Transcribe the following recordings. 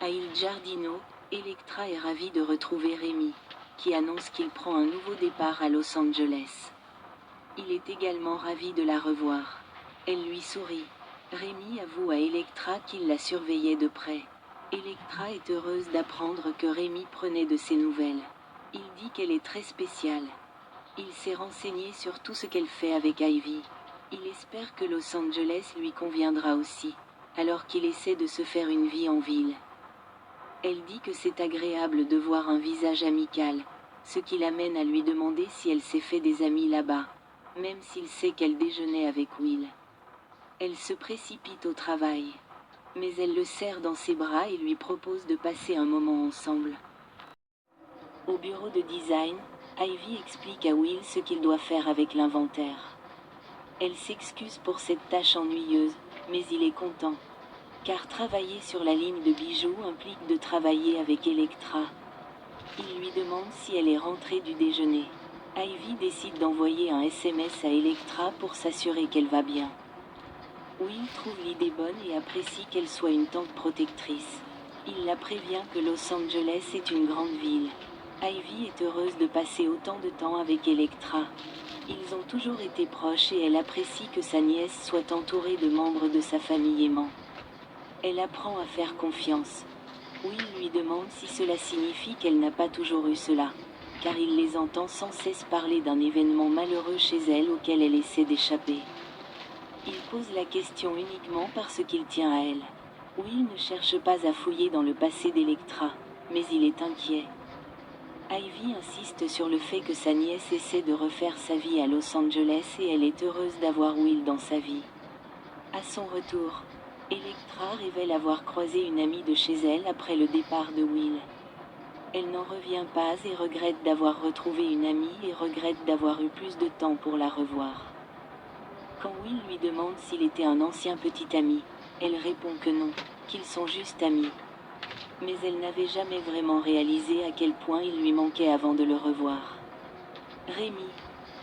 À Il Giardino, Elektra est ravie de retrouver Rémi, qui annonce qu'il prend un nouveau départ à Los Angeles. Il est également ravi de la revoir. Elle lui sourit. Rémi avoue à Elektra qu'il la surveillait de près. Elektra est heureuse d'apprendre que Rémi prenait de ses nouvelles. Il dit qu'elle est très spéciale. Il s'est renseigné sur tout ce qu'elle fait avec Ivy. Il espère que Los Angeles lui conviendra aussi, alors qu'il essaie de se faire une vie en ville. Elle dit que c'est agréable de voir un visage amical, ce qui l'amène à lui demander si elle s'est fait des amis là-bas, même s'il sait qu'elle déjeunait avec Will. Elle se précipite au travail, mais elle le serre dans ses bras et lui propose de passer un moment ensemble. Au bureau de design, Ivy explique à Will ce qu'il doit faire avec l'inventaire. Elle s'excuse pour cette tâche ennuyeuse, mais il est content, car travailler sur la ligne de bijoux implique de travailler avec Elektra. Il lui demande si elle est rentrée du déjeuner. Ivy décide d'envoyer un SMS à Elektra pour s'assurer qu'elle va bien. Will trouve l'idée bonne et apprécie qu'elle soit une tante protectrice. Il la prévient que Los Angeles est une grande ville. Ivy est heureuse de passer autant de temps avec Elektra. Ils ont toujours été proches et elle apprécie que sa nièce soit entourée de membres de sa famille aimants. Elle apprend à faire confiance. Will lui demande si cela signifie qu'elle n'a pas toujours eu cela, car il les entend sans cesse parler d'un événement malheureux chez elle auquel elle essaie d'échapper. Il pose la question uniquement parce qu'il tient à elle. Will ne cherche pas à fouiller dans le passé d'Elektra, mais il est inquiet. Ivy insiste sur le fait que sa nièce essaie de refaire sa vie à Los Angeles et elle est heureuse d'avoir Will dans sa vie. À son retour, Elektra révèle avoir croisé une amie de chez elle après le départ de Will. Elle n'en revient pas et regrette d'avoir retrouvé une amie et regrette d'avoir eu plus de temps pour la revoir. Quand Will lui demande s'il était un ancien petit ami, elle répond que non, qu'ils sont juste amis. Mais elle n'avait jamais vraiment réalisé à quel point il lui manquait avant de le revoir. Rémi,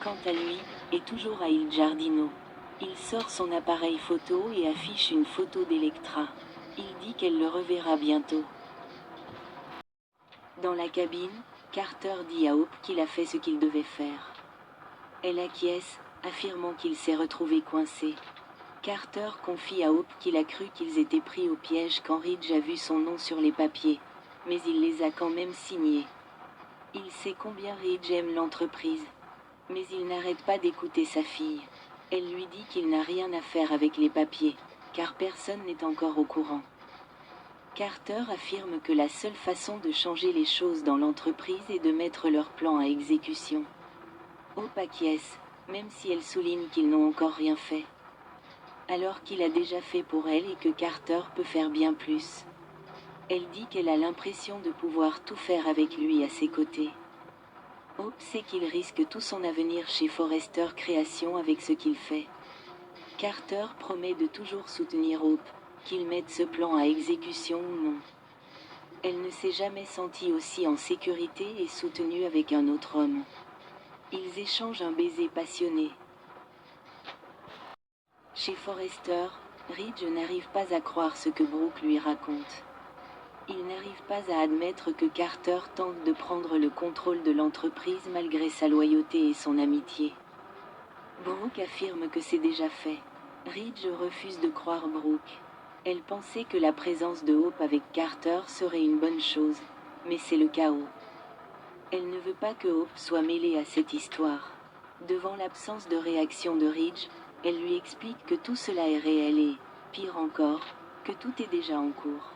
quant à lui, est toujours à Il Giardino. Il sort son appareil photo et affiche une photo d'Elektra. Il dit qu'elle le reverra bientôt. Dans la cabine, Carter dit à Hope qu'il a fait ce qu'il devait faire. Elle acquiesce, affirmant qu'il s'est retrouvé coincé. Carter confie à Hope qu'il a cru qu'ils étaient pris au piège quand Ridge a vu son nom sur les papiers, mais il les a quand même signés. Il sait combien Ridge aime l'entreprise, mais il n'arrête pas d'écouter sa fille. Elle lui dit qu'il n'a rien à faire avec les papiers, car personne n'est encore au courant. Carter affirme que la seule façon de changer les choses dans l'entreprise est de mettre leur plan à exécution. Hope acquiesce, même si elle souligne qu'ils n'ont encore rien fait. Alors qu'il a déjà fait pour elle et que Carter peut faire bien plus. Elle dit qu'elle a l'impression de pouvoir tout faire avec lui à ses côtés. Hope sait qu'il risque tout son avenir chez Forrester Création avec ce qu'il fait. Carter promet de toujours soutenir Hope, qu'il mette ce plan à exécution ou non. Elle ne s'est jamais sentie aussi en sécurité et soutenue avec un autre homme. Ils échangent un baiser passionné. Chez Forrester, Ridge n'arrive pas à croire ce que Brooke lui raconte. Il n'arrive pas à admettre que Carter tente de prendre le contrôle de l'entreprise malgré sa loyauté et son amitié. Brooke affirme que c'est déjà fait. Ridge refuse de croire Brooke. Elle pensait que la présence de Hope avec Carter serait une bonne chose, mais c'est le chaos. Elle ne veut pas que Hope soit mêlée à cette histoire. Devant l'absence de réaction de Ridge, elle lui explique que tout cela est réel et, pire encore, que tout est déjà en cours.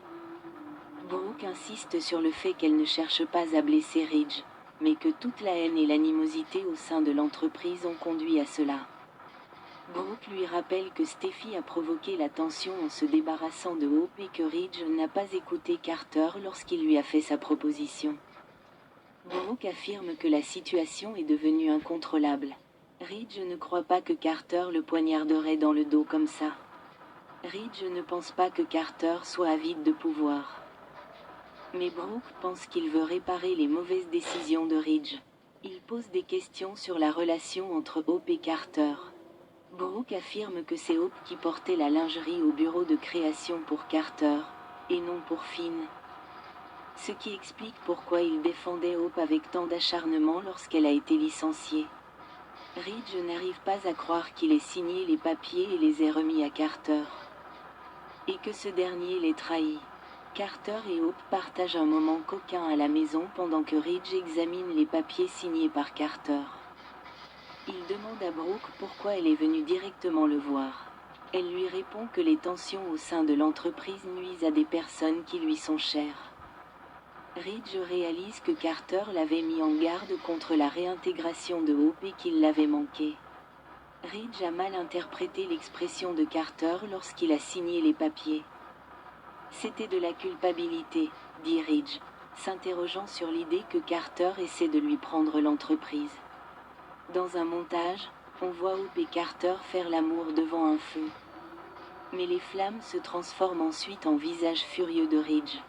Brooke insiste sur le fait qu'elle ne cherche pas à blesser Ridge, mais que toute la haine et l'animosité au sein de l'entreprise ont conduit à cela. Brooke lui rappelle que Steffi a provoqué la tension en se débarrassant de Hope et que Ridge n'a pas écouté Carter lorsqu'il lui a fait sa proposition. Brooke affirme que la situation est devenue incontrôlable. Ridge ne croit pas que Carter le poignarderait dans le dos comme ça. Ridge ne pense pas que Carter soit avide de pouvoir. Mais Brooke pense qu'il veut réparer les mauvaises décisions de Ridge. Il pose des questions sur la relation entre Hope et Carter. Brooke affirme que c'est Hope qui portait la lingerie au bureau de création pour Carter, et non pour Finn. Ce qui explique pourquoi il défendait Hope avec tant d'acharnement lorsqu'elle a été licenciée. Ridge n'arrive pas à croire qu'il ait signé les papiers et les ait remis à Carter. Et que ce dernier l'ait trahi. Carter et Hope partagent un moment coquin à la maison pendant que Ridge examine les papiers signés par Carter. Il demande à Brooke pourquoi elle est venue directement le voir. Elle lui répond que les tensions au sein de l'entreprise nuisent à des personnes qui lui sont chères. Ridge réalise que Carter l'avait mis en garde contre la réintégration de Hope et qu'il l'avait manqué. Ridge a mal interprété l'expression de Carter lorsqu'il a signé les papiers. C'était de la culpabilité, dit Ridge, s'interrogeant sur l'idée que Carter essaie de lui prendre l'entreprise. Dans un montage, on voit Hope et Carter faire l'amour devant un feu. Mais les flammes se transforment ensuite en visage furieux de Ridge.